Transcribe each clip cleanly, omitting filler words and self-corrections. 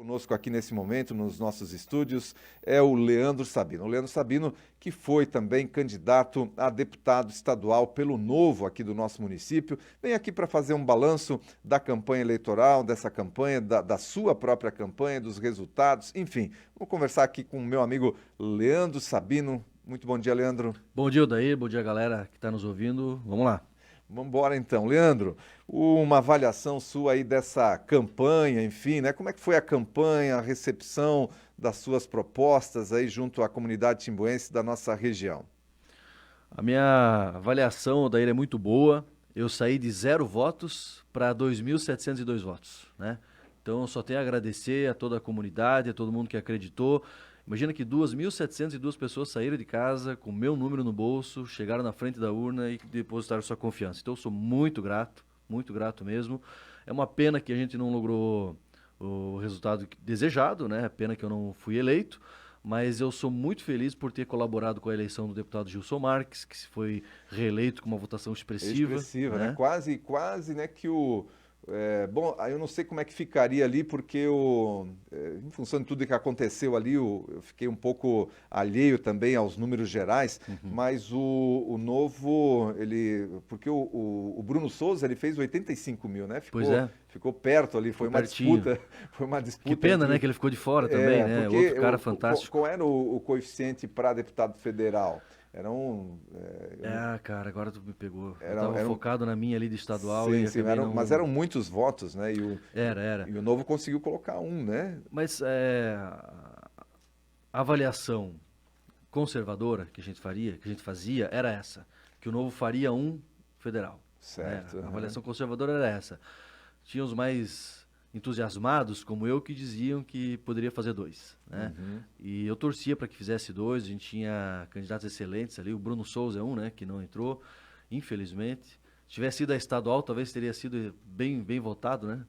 Conosco aqui nesse momento, nos nossos estúdios, é o Leandro Sabino. O Leandro Sabino, que foi também candidato a deputado estadual pelo Novo aqui do nosso município, vem aqui para fazer um balanço da campanha eleitoral, dessa campanha, da sua própria campanha, dos resultados, enfim. Vou conversar aqui com o meu amigo Leandro Sabino. Muito bom dia, Leandro. Bom dia, Odair. Bom dia, galera que está nos ouvindo. Vamos lá. Vamos embora então. Leandro, uma avaliação sua aí dessa campanha, enfim, né? Como é que foi a campanha, a recepção das suas propostas aí junto à comunidade timboense da nossa região? A minha avaliação, Odair, é muito boa. Eu saí de 0 votos para 2.702 votos, né? Então, eu só tenho a agradecer a toda a comunidade, a todo mundo que acreditou. Imagina que 2.702 pessoas saíram de casa com o meu número no bolso, chegaram na frente da urna e depositaram sua confiança. Então, eu sou muito grato mesmo. É uma pena que a gente não logrou o resultado desejado, né? É pena que eu não fui eleito, mas eu sou muito feliz por ter colaborado com a eleição do deputado Gilson Marques, que foi reeleito com uma votação expressiva, Expressiva, né? né? Quase, né, que o... bom, aí eu não sei como é que ficaria ali, porque em função de tudo que aconteceu ali, eu fiquei um pouco alheio também aos números gerais, mas o Novo, porque o Bruno Souza, ele fez 85 mil, né? Pois é, Ficou perto ali, ficou pertinho. foi uma disputa Que pena, né, entre... que ele ficou de fora também, né? Porque Outro cara fantástico. qual era o coeficiente para deputado federal? Era um... Cara, agora tu me pegou. Eu era, tava era um focado na minha ali de estadual Sim, e sim, acabei mas não... eram muitos votos, né? Era. E o Novo conseguiu colocar um, né? Mas a avaliação conservadora que a gente fazia, era essa. Que o Novo faria um federal, né? Certo. A Aham. avaliação conservadora era essa. Tinha os mais entusiasmados, como eu, que diziam que poderia fazer 2, né? Uhum. E eu torcia para que fizesse 2. A gente tinha candidatos excelentes ali. O Bruno Souza é um, né, que não entrou, infelizmente. Se tivesse sido a estadual, talvez teria sido bem votado, né?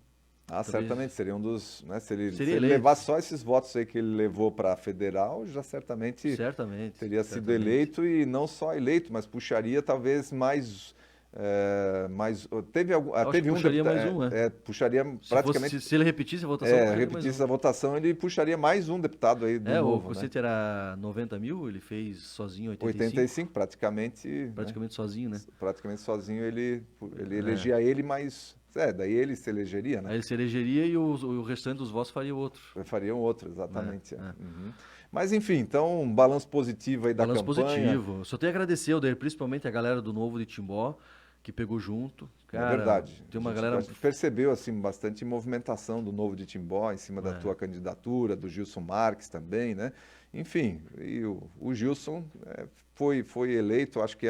Certamente Talvez seria um dos, né? Se ele seria levar eleito. só esses votos aí que ele levou para a federal, já certamente Certamente, teria sido certamente. eleito e não só eleito, mas puxaria talvez mais, Eu acho que teve um puxaria deputado, mais um, é. puxaria praticamente, Se ele repetisse a votação, puxaria mais repetisse um. a votação, ele puxaria mais um deputado aí do O Novo, né? Cocete era 90 mil, ele fez sozinho 85, 85, praticamente, né? praticamente sozinho, né? Praticamente sozinho ele É. elegia ele, mas daí ele se elegeria, né? Aí ele se elegeria e o restante dos votos faria outro. Fariam outro, É, exatamente. é. Uhum. Mas enfim, então um balanço positivo aí da Balanço campanha. positivo. Só tenho a agradecer, Aldair, principalmente a galera do Novo de Timbó, que pegou junto. É Cara, verdade. tem uma A galera. gente percebeu assim bastante movimentação do Novo de Timbó em cima da É, tua candidatura, do Gilson Marques também, né? Enfim, e o Gilson foi eleito, acho que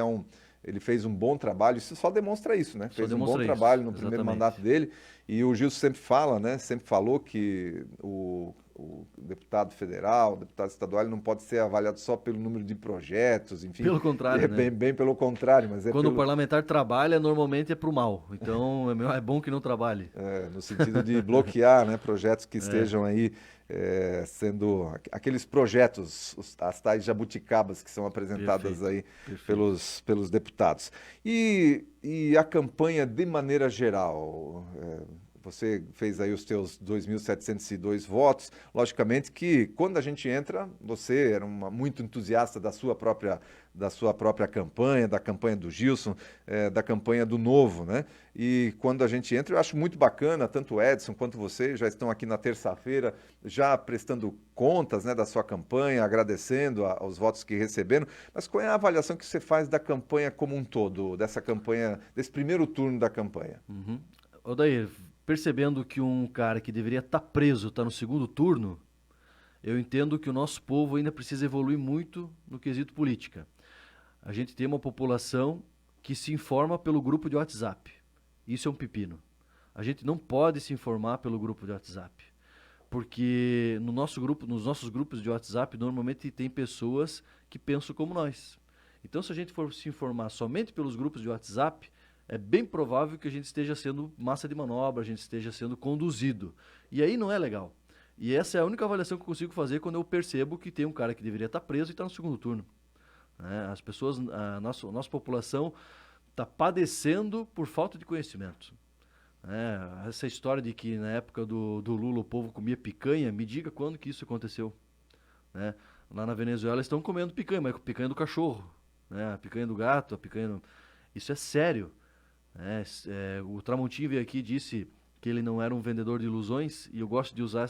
ele fez um bom trabalho, isso só demonstra isso, né? só Fez um bom demonstra isso, trabalho no primeiro mandato exatamente. dele, e o Gilson sempre fala, né? Sempre falou que o deputado federal, o deputado estadual, ele não pode ser avaliado só pelo número de projetos, enfim, Pelo é contrário, né? bem pelo contrário, mas é Quando o pelo, parlamentar trabalha, normalmente é pro mal. Então é bom que não trabalhe. no sentido de bloquear, né, projetos que É, estejam aí sendo aqueles projetos, as tais jabuticabas que são apresentadas perfeito, aí perfeito. pelos deputados. E a campanha de maneira geral, você fez aí os teus 2.702 votos. Logicamente que quando a gente entra, você era muito entusiasta da sua própria campanha, da campanha do Gilson, da campanha do Novo, né? E quando a gente entra, eu acho muito bacana, tanto o Edson quanto você já estão aqui na terça-feira, já prestando contas, né, da sua campanha, agradecendo aos votos que receberam. Mas qual é a avaliação que você faz da campanha como um todo, dessa campanha, desse primeiro turno da campanha? Uhum. Odair, percebendo que um cara que deveria estar preso está no segundo turno, eu entendo que o nosso povo ainda precisa evoluir muito no quesito política. A gente tem uma população que se informa pelo grupo de WhatsApp. Isso é um pepino. A gente não pode se informar pelo grupo de WhatsApp, porque no nosso grupo, nos nossos grupos de WhatsApp, normalmente tem pessoas que pensam como nós. Então, se a gente for se informar somente pelos grupos de WhatsApp, é bem provável que a gente esteja sendo massa de manobra, a gente esteja sendo conduzido. E aí não é legal. E essa é a única avaliação que eu consigo fazer quando eu percebo que tem um cara que deveria estar preso e está no segundo turno, né? As pessoas, a nossa população está padecendo por falta de conhecimento. Essa história de que na época do Lula o povo comia picanha, me diga quando que isso aconteceu, né? Lá na Venezuela estão comendo picanha, mas picanha do cachorro, né? A picanha do gato, a picanha... Isso é sério, né? O Tramontim veio aqui e disse que ele não era um vendedor de ilusões, e eu gosto de usar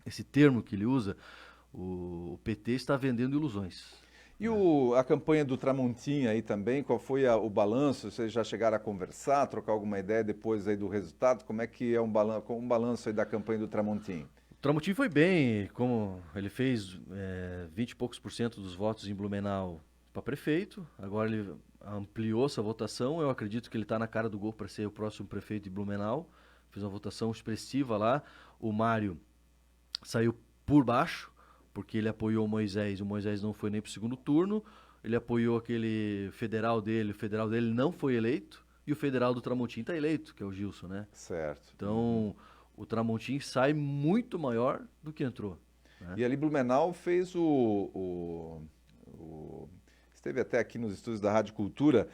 esse termo que ele usa. O PT está vendendo ilusões. E a campanha do Tramontim aí também, qual foi o balanço? Vocês já chegaram a conversar, trocar alguma ideia depois aí do resultado? Como é que é um balanço aí da campanha do Tramontim? O Tramontim foi bem, como ele fez 20 e poucos % dos votos em Blumenau para prefeito, agora ele ampliou essa votação, eu acredito que ele está na cara do gol para ser o próximo prefeito de Blumenau, fez uma votação expressiva lá, o Mário saiu por baixo, porque ele apoiou o Moisés não foi nem para o segundo turno, ele apoiou aquele federal dele, o federal dele não foi eleito, e o federal do Tramontim está eleito, que é o Gilson, né? Certo. Então, o Tramontim sai muito maior do que entrou, né? E ali Blumenau fez esteve até aqui nos estúdios da Rádio Cultura,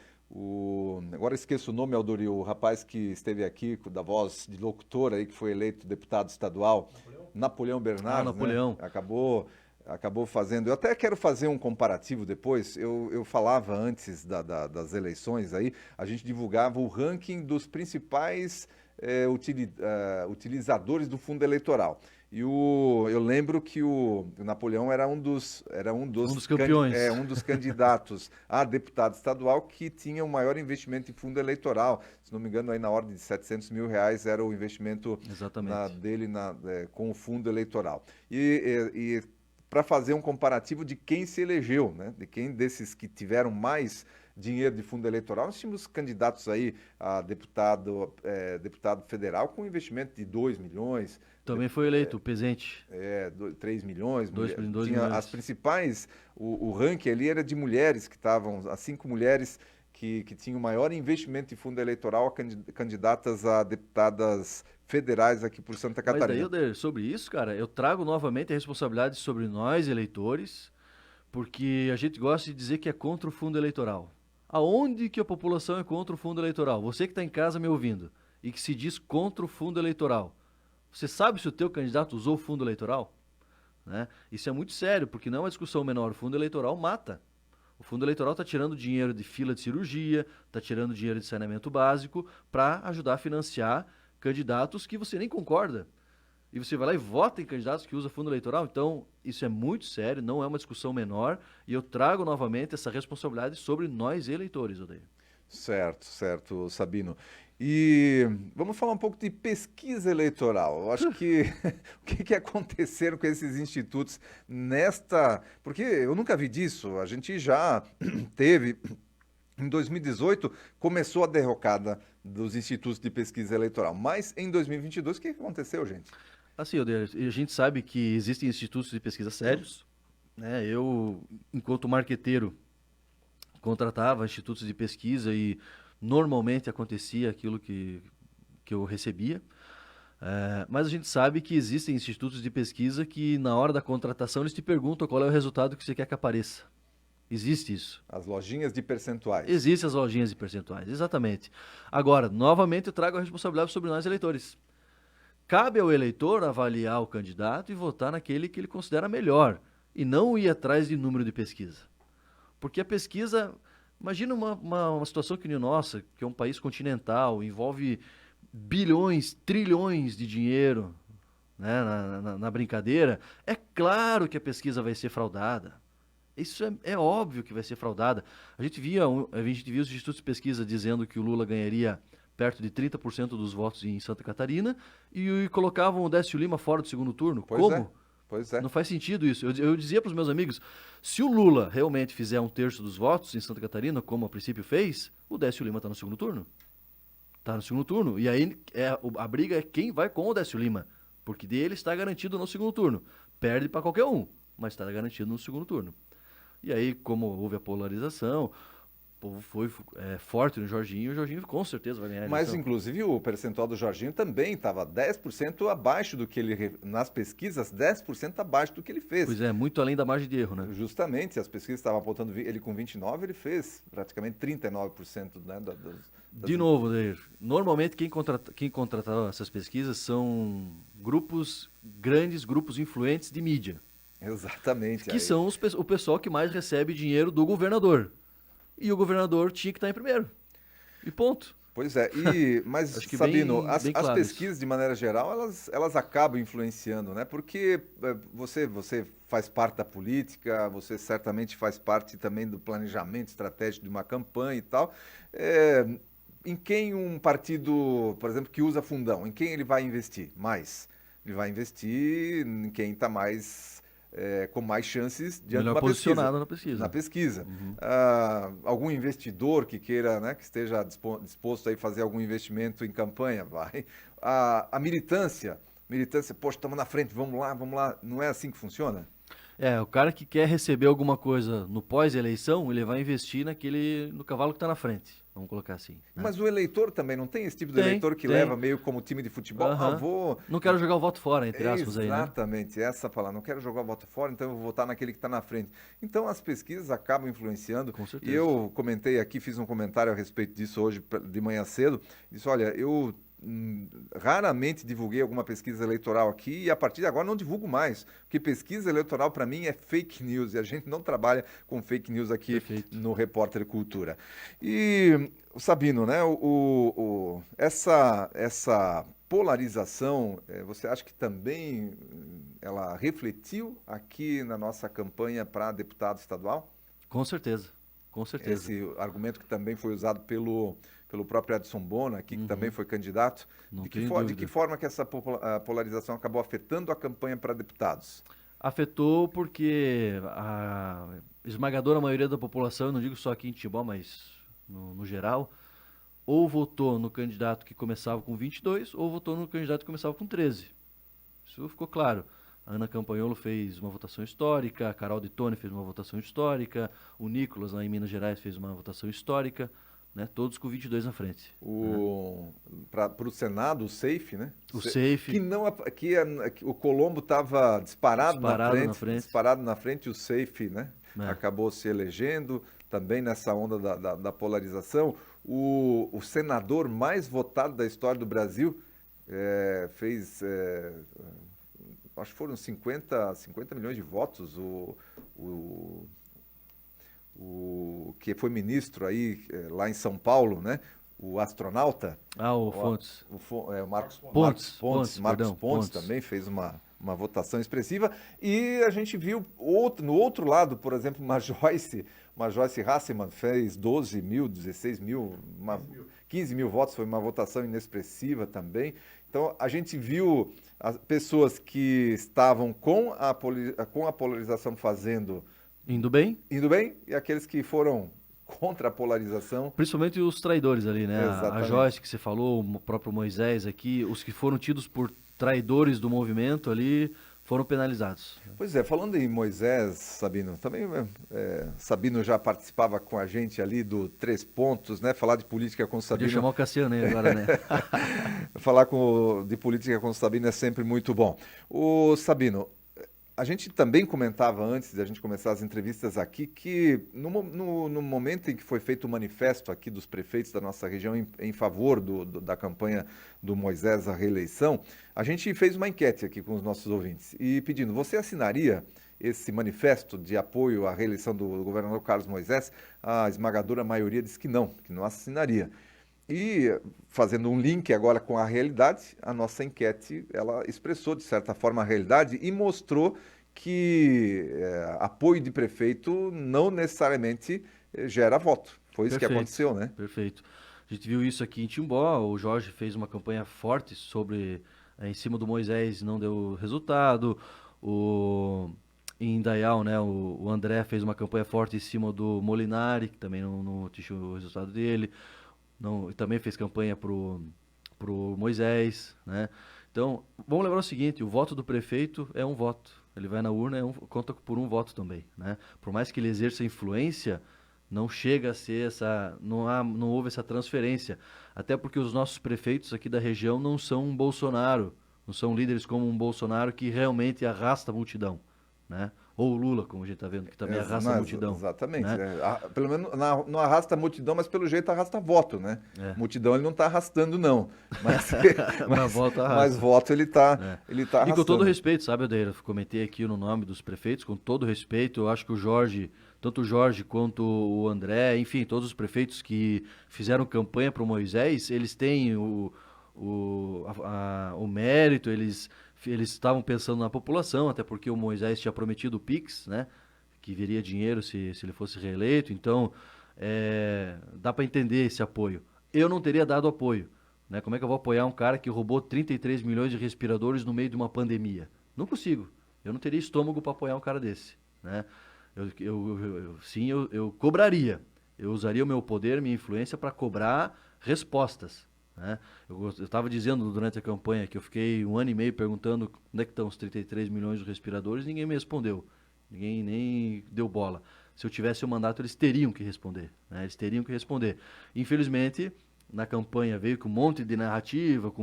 agora esqueço o nome, Aldori, o rapaz que esteve aqui, da voz de locutor aí, que foi eleito deputado estadual, Napoleão Bernardes, Napoleão. Né? Acabou fazendo. Eu até quero fazer um comparativo depois. Eu falava antes das eleições aí, a gente divulgava o ranking dos principais utilizadores do fundo eleitoral. E eu lembro que o Napoleão era um dos campeões. Um dos candidatos a deputado estadual que tinha o maior investimento em fundo eleitoral. Se não me engano, aí na ordem de R$700 mil era o investimento dele com o fundo eleitoral. E para fazer um comparativo de quem se elegeu, né? De quem desses que tiveram mais dinheiro de fundo eleitoral, nós tínhamos candidatos aí a deputado federal com investimento de 2 milhões. Também foi eleito o Pezente. 3 milhões. 2 milhões. As principais, o ranking ali era de mulheres que estavam, as 5 mulheres que tinham maior investimento em fundo eleitoral, candidatas a deputadas federais aqui por Santa Catarina. Mas daí, sobre isso, cara, eu trago novamente a responsabilidade sobre nós, eleitores, porque a gente gosta de dizer que é contra o fundo eleitoral. Aonde que a população é contra o fundo eleitoral? Você que está em casa me ouvindo e que se diz contra o fundo eleitoral, você sabe se o teu candidato usou o fundo eleitoral? Né? Isso é muito sério, porque não é uma discussão menor. O fundo eleitoral mata. O fundo eleitoral está tirando dinheiro de fila de cirurgia, está tirando dinheiro de saneamento básico para ajudar a financiar candidatos que você nem concorda. E você vai lá e vota em candidatos que usam fundo eleitoral. Então, isso é muito sério, não é uma discussão menor. E eu trago novamente essa responsabilidade sobre nós, eleitores, Odeio. Certo, Sabino. E vamos falar um pouco de pesquisa eleitoral. Eu acho que o que aconteceram com esses institutos porque eu nunca vi disso. A gente já teve, em 2018, começou a derrocada dos institutos de pesquisa eleitoral. Mas em 2022, o que aconteceu, gente? Assim, Odeio, a gente sabe que existem institutos de pesquisa sérios, né? Eu, enquanto marqueteiro, contratava institutos de pesquisa e normalmente acontecia aquilo que eu recebia. Mas a gente sabe que existem institutos de pesquisa que na hora da contratação eles te perguntam qual é o resultado que você quer que apareça. Existe isso. As lojinhas de percentuais. Existem as lojinhas de percentuais, exatamente. Agora, novamente eu trago a responsabilidade sobre nós eleitores. Cabe ao eleitor avaliar o candidato e votar naquele que ele considera melhor e não ir atrás de número de pesquisa. Porque a pesquisa, imagina uma situação que nem nossa, que é um país continental, envolve bilhões, trilhões de dinheiro, né, na brincadeira. É claro que a pesquisa vai ser fraudada. Isso é óbvio que vai ser fraudada. A gente via os institutos de pesquisa dizendo que o Lula ganharia perto de 30% dos votos em Santa Catarina e colocavam o Décio Lima fora do segundo turno. Como? Pois é. Não faz sentido isso. Eu dizia para os meus amigos, se o Lula realmente fizer 1/3 dos votos em Santa Catarina, como a princípio fez, o Décio Lima está no segundo turno. Está no segundo turno. E aí a briga é quem vai com o Décio Lima. Porque dele está garantido no segundo turno. Perde para qualquer um, mas está garantido no segundo turno. E aí, como houve a polarização, povo foi forte no Jorginho, e o Jorginho com certeza vai ganhar a Mas, eleição. inclusive, o percentual do Jorginho também estava 10% abaixo do que ele, nas pesquisas, 10% abaixo do que ele fez. Pois é, muito além da margem de erro, né? Justamente, as pesquisas estavam apontando ele com 29%, ele fez praticamente 39%, né, De novo, Dair, normalmente quem contratava essas pesquisas são grupos grandes, grupos influentes de mídia, Exatamente. que Aí. são o pessoal que mais recebe dinheiro do governador. E o governador tinha que estar em primeiro. E ponto. Pois é, mas Acho que Sabino, bem as claro isso. pesquisas de maneira geral, elas acabam influenciando, né? Porque você faz parte da política, você certamente faz parte também do planejamento estratégico de uma campanha e tal. É, em quem um partido, por exemplo, que usa fundão, em quem ele vai investir mais? Ele vai investir em quem está com mais chances diante de Melhor uma pesquisa. posicionado na pesquisa. Na pesquisa. Uhum. Algum investidor que queira, né, que esteja disposto a fazer algum investimento em campanha, vai. A militância, poxa, estamos na frente, vamos lá. Não é assim que funciona? O cara que quer receber alguma coisa no pós-eleição, ele vai investir no cavalo que está na frente. Vamos colocar assim. Né? Mas o eleitor também não tem esse tipo de Tem, eleitor que tem. leva meio como time de futebol. Aham. Não quero jogar o voto fora, entre aspas, aí, né? Exatamente, essa palavra. Não quero jogar o voto fora, então eu vou votar naquele que está na frente. Então as pesquisas acabam influenciando. Com certeza. E eu comentei aqui, fiz um comentário a respeito disso hoje de manhã cedo. Disse, olha, eu raramente divulguei alguma pesquisa eleitoral aqui e a partir de agora não divulgo mais, porque pesquisa eleitoral para mim é fake news e a gente não trabalha com fake news aqui Perfeito. no Repórter Cultura. E o Sabino, né, essa polarização, você acha que também ela refletiu aqui na nossa campanha para deputado estadual? Com certeza, com certeza. Esse argumento que também foi usado pelo próprio Edson Bona, aqui, que também foi candidato. Não De tenho que dúvida. forma que essa polarização acabou afetando a campanha para deputados? Afetou porque a esmagadora maioria da população, eu não digo só aqui em Timbó, mas no geral, ou votou no candidato que começava com 22, ou votou no candidato que começava com 13. Isso ficou claro. A Ana Campanholo fez uma votação histórica, a Carol de Tone fez uma votação histórica, o Nicolas, lá em Minas Gerais, fez uma votação histórica, né? Todos com 22 na frente. Para o Senado, o SAFE, né? O SAFE. Que o Colombo estava disparado na frente, e o SAFE, né? Acabou se elegendo também nessa onda da polarização. O senador mais votado da história do Brasil fez, acho que foram 50 milhões de votos, o que foi ministro aí lá em São Paulo, né? O astronauta. O Fontes. Marcos Pontes também fez uma votação expressiva. E a gente viu no outro lado, por exemplo, uma Joyce Hasselmann fez 12 mil, 16 mil, 15 mil votos, foi uma votação inexpressiva também. Então, a gente viu as pessoas que estavam com a polarização Indo bem, e aqueles que foram contra a polarização. Principalmente os traidores ali, né? Exatamente. A Joyce que você falou, o próprio Moisés aqui, os que foram tidos por traidores do movimento ali foram penalizados. Pois é, falando em Moisés, Sabino, também Sabino já participava com a gente ali do Três Pontos, né? Falar de política com o Sabino. Podia chamar o Cassiano aí agora, né? Falar de política com o Sabino é sempre muito bom. O Sabino, a gente também comentava antes de a gente começar as entrevistas aqui que no momento em que foi feito o manifesto aqui dos prefeitos da nossa região em favor da campanha do Moisés à reeleição, a gente fez uma enquete aqui com os nossos ouvintes e pedindo, você assinaria esse manifesto de apoio à reeleição do governador Carlos Moisés? A esmagadora maioria disse que não assinaria. E fazendo um link agora com a realidade, a nossa enquete, ela expressou de certa forma a realidade e mostrou que apoio de prefeito não necessariamente gera voto. Foi isso que aconteceu, né? Perfeito. A gente viu isso aqui em Timbó, o Jorge fez uma campanha forte em cima do Moisés, não deu resultado. Em Indaial, né, o André fez uma campanha forte em cima do Molinari, que também não atingiu o resultado dele. Também fez campanha pro Moisés, né? Então, vamos lembrar o seguinte, o voto do prefeito é um voto. Ele vai na urna, conta por um voto também, né? Por mais que ele exerça influência, Não chega a ser essa, não houve essa transferência. Até porque os nossos prefeitos aqui da região não são um Bolsonaro, não são líderes como um Bolsonaro que realmente arrasta a multidão, né? Ou o Lula, como a gente está vendo, que também arrasta a multidão, Exatamente. né? Pelo menos não arrasta a multidão, mas pelo jeito arrasta voto, né? É. Multidão ele não está arrastando, não. Mas, Mas voto arrasta. mas voto ele está É. ele tá E com todo arrastando. respeito, sabe, Odeir? Eu comentei aqui no nome dos prefeitos, com todo respeito, eu acho que o Jorge, tanto o Jorge quanto o André, enfim, todos os prefeitos que fizeram campanha para o Moisés, eles têm o mérito, eles estavam pensando na população, até porque o Moisés tinha prometido o Pix, né? Que viria dinheiro se ele fosse reeleito, então dá para entender esse apoio. Eu não teria dado apoio. Né? Como é que eu vou apoiar um cara que roubou 33 milhões de respiradores no meio de uma pandemia? Não consigo. Eu não teria estômago para apoiar um cara desse. Né? Sim, eu cobraria. Eu usaria o meu poder, minha influência para cobrar respostas. Né? Eu estava dizendo durante a campanha que eu fiquei 1 ano e meio perguntando onde é que estão os 33 milhões de respiradores, ninguém me respondeu. Ninguém nem deu bola. Se eu tivesse o mandato, eles teriam que responder. Né? Eles teriam que responder. Infelizmente, na campanha veio com um monte de narrativa,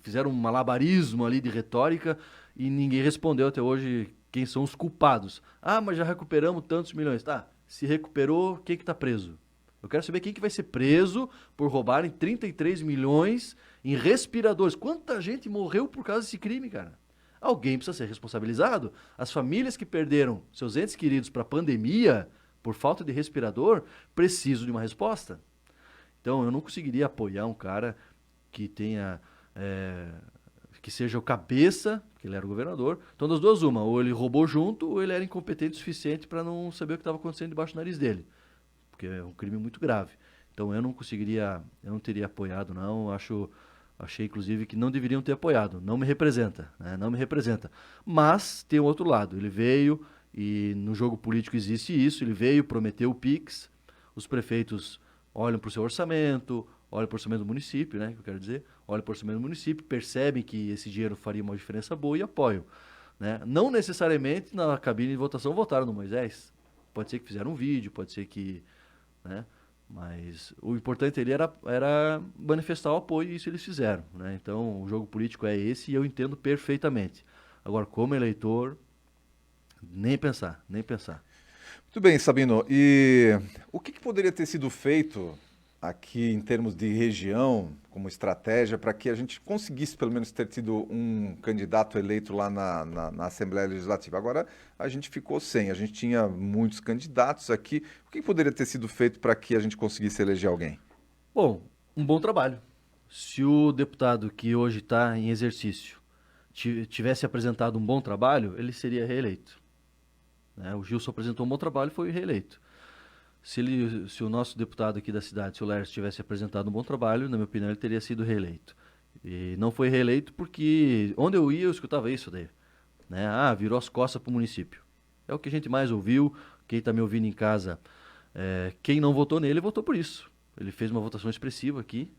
fizeram um malabarismo ali de retórica e ninguém respondeu até hoje quem são os culpados. Ah, mas já recuperamos tantos milhões. Tá, se recuperou, quem que tá preso? Eu quero saber quem que vai ser preso por roubarem 33 milhões em respiradores. Quanta gente morreu por causa desse crime, cara? Alguém precisa ser responsabilizado. As famílias que perderam seus entes queridos para a pandemia por falta de respirador precisam de uma resposta. Então, eu não conseguiria apoiar um cara que tenha, que seja o cabeça, que ele era o governador. Então, das duas, uma, ou ele roubou junto, ou ele era incompetente o suficiente para não saber o que estava acontecendo debaixo do nariz dele, porque é um crime muito grave. Então, eu não teria apoiado, não. Achei, inclusive, que não deveriam ter apoiado. Não me representa, né? Não me representa. Mas tem o outro lado. Ele veio, e no jogo político existe isso, ele veio, prometeu o Pix, os prefeitos olham para o seu orçamento, olham para o orçamento do município, né, que eu quero dizer, olham para o orçamento do município, percebem que esse dinheiro faria uma diferença boa e apoiam. Né? Não necessariamente na cabine de votação votaram no Moisés. Pode ser que fizeram um vídeo, pode ser que... Né? Mas o importante ali era manifestar o apoio e isso eles fizeram. Né? Então o jogo político é esse e eu entendo perfeitamente. Agora, como eleitor, nem pensar, nem pensar. Muito bem, Sabino. E o que poderia ter sido feito aqui em termos de região, como estratégia, para que a gente conseguisse pelo menos ter tido um candidato eleito lá na Assembleia Legislativa? Agora a gente ficou sem, a gente tinha muitos candidatos aqui. O que poderia ter sido feito para que a gente conseguisse eleger alguém? Bom, um bom trabalho. Se o deputado que hoje está em exercício tivesse apresentado um bom trabalho, ele seria reeleito. Né? O Gilson apresentou um bom trabalho e foi reeleito. Se o nosso deputado aqui da cidade, se o Laércio, tivesse apresentado um bom trabalho, na minha opinião, ele teria sido reeleito. E não foi reeleito porque onde eu ia eu escutava isso daí. Né? Ah, virou as costas para o município. É o que a gente mais ouviu. Quem está me ouvindo em casa, quem não votou nele, votou por isso. Ele fez uma votação expressiva aqui,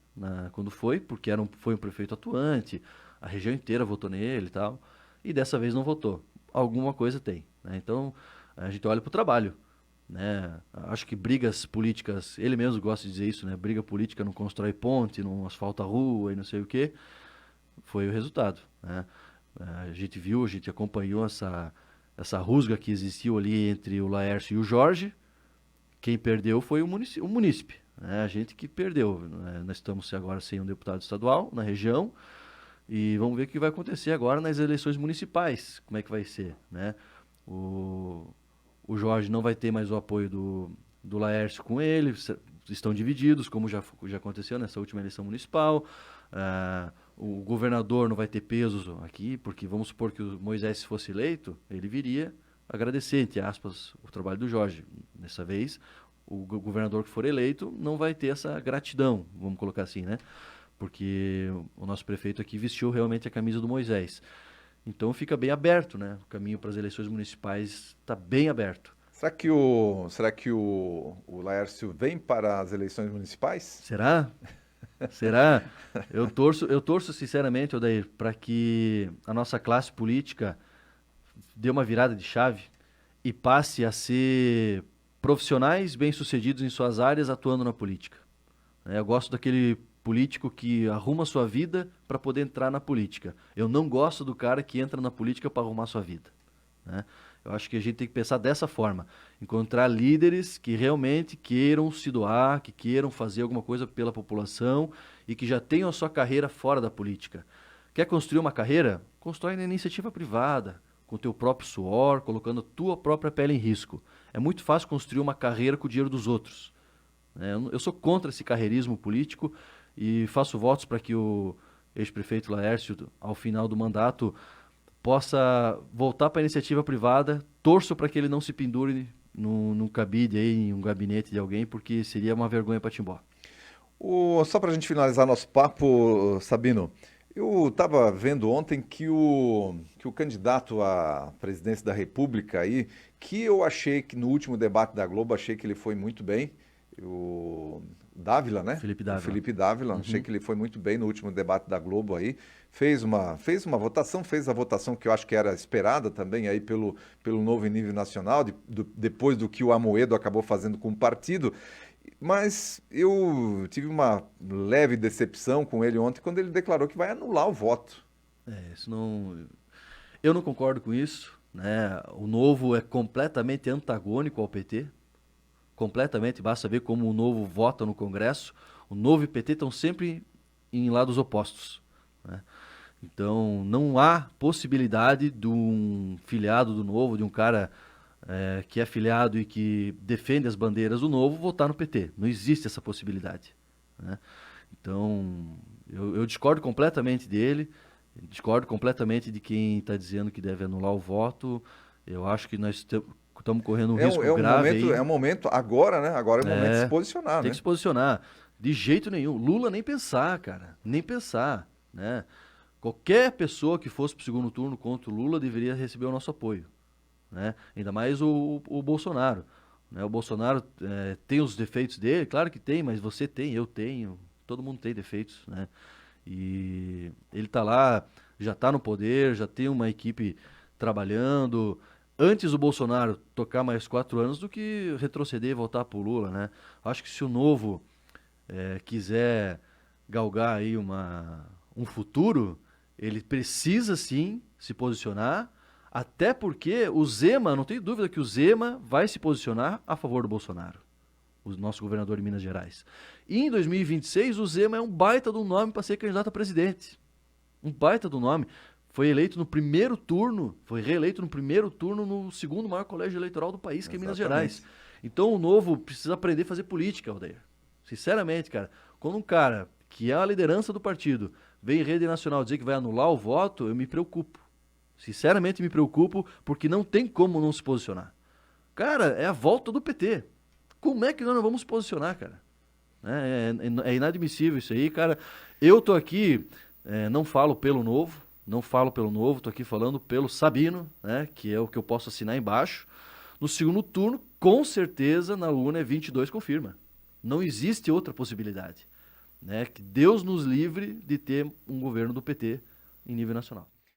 quando foi, porque foi um prefeito atuante, a região inteira votou nele e tal. E dessa vez não votou. Alguma coisa tem. Né? Então, a gente olha para o trabalho. Né? Acho que brigas políticas, ele mesmo gosta de dizer isso, né? Briga política não constrói ponte, não asfalta rua e não sei o quê. Foi o resultado. Né? A gente viu, a gente acompanhou essa rusga que existiu ali entre o Laércio e o Jorge. Quem perdeu foi o munícipe. Né? A gente que perdeu. Né? Nós estamos agora sem um deputado estadual na região. E vamos ver o que vai acontecer agora nas eleições municipais. Como é que vai ser, né? O Jorge não vai ter mais o apoio do Laércio com ele. Estão divididos, como já aconteceu nessa última eleição municipal. O governador não vai ter peso aqui, porque vamos supor que o Moisés fosse eleito, ele viria agradecer, entre aspas, o trabalho do Jorge. Dessa vez, o governador que for eleito não vai ter essa gratidão, vamos colocar assim, né? Porque o nosso prefeito aqui vestiu realmente a camisa do Moisés. Então fica bem aberto, né? O caminho para as eleições municipais está bem aberto. Será que o Laércio vem para as eleições municipais? Será? Será? Eu torço sinceramente, Odair, para que a nossa classe política dê uma virada de chave e passe a ser profissionais bem-sucedidos em suas áreas atuando na política. Eu gosto daquele político que arruma sua vida para poder entrar na política. Eu não gosto do cara que entra na política para arrumar sua vida, né? Eu acho que a gente tem que pensar dessa forma. Encontrar líderes que realmente queiram se doar, que queiram fazer alguma coisa pela população e que já tenham a sua carreira fora da política. Quer construir uma carreira? Constrói na iniciativa privada, com o teu próprio suor, colocando a tua própria pele em risco. É muito fácil construir uma carreira com o dinheiro dos outros. Eu sou contra esse carreirismo político e faço votos para que o ex-prefeito Laércio, ao final do mandato, possa voltar para a iniciativa privada. Torço para que ele não se pendure num cabide aí, em um gabinete de alguém, porque seria uma vergonha para Timbó. Só para a gente finalizar nosso papo, Sabino, eu estava vendo ontem que o candidato à presidência da República aí, que eu achei que no último debate da Globo, achei que ele foi muito bem, o Dávila, né? Felipe O Dávila. Felipe Dávila, achei que ele foi muito bem no último debate da Globo aí, fez a votação que eu acho que era esperada também aí pelo novo nível nacional, depois do que o Amoedo acabou fazendo com o partido. Mas eu tive uma leve decepção com ele ontem quando ele declarou que vai anular o voto. Eu não concordo com isso, né? O Novo é completamente antagônico ao PT. Completamente, basta ver como o Novo vota no Congresso. O Novo e o PT estão sempre em lados opostos, né? Então, não há possibilidade de um filiado do Novo, de um cara que é filiado e que defende as bandeiras do Novo, votar no PT. Não existe essa possibilidade, né? Então, eu discordo completamente dele, discordo completamente de quem está dizendo que deve anular o voto. Eu acho que nós estamos correndo um risco grave aí. É um momento, agora, né? Agora é o momento de se posicionar, Tem né? que se posicionar. De jeito nenhum. Lula nem pensar, cara. Nem pensar, né? Qualquer pessoa que fosse para o segundo turno contra o Lula deveria receber o nosso apoio, né? Ainda mais o Bolsonaro, né? O Bolsonaro tem os defeitos dele, claro que tem, mas você tem, eu tenho, todo mundo tem defeitos, né? E ele está lá, já está no poder, já tem uma equipe trabalhando. Antes o Bolsonaro tocar mais 4 anos do que retroceder e voltar para o Lula, né? Acho que se o Novo quiser galgar aí um futuro, ele precisa sim se posicionar, até porque o Zema, não tenho dúvida que o Zema vai se posicionar a favor do Bolsonaro, o nosso governador de Minas Gerais. E em 2026 o Zema é um baita de um nome para ser candidato a presidente. Um baita de um nome. Foi eleito no primeiro turno, foi reeleito no primeiro turno no segundo maior colégio eleitoral do país, que é Minas Gerais. Então o Novo precisa aprender a fazer política, Aldeir. Sinceramente, cara, quando um cara que é a liderança do partido vem em rede nacional dizer que vai anular o voto, eu me preocupo. Sinceramente me preocupo, porque não tem como não se posicionar. Cara, é a volta do PT. Como é que nós não vamos se posicionar, cara? É inadmissível isso aí, cara. Eu tô aqui, não falo pelo Novo, tô aqui falando pelo Sabino, né, que é o que eu posso assinar embaixo. No segundo turno, com certeza, na urna 22 confirma. Não existe outra possibilidade, né? Que Deus nos livre de ter um governo do PT em nível nacional.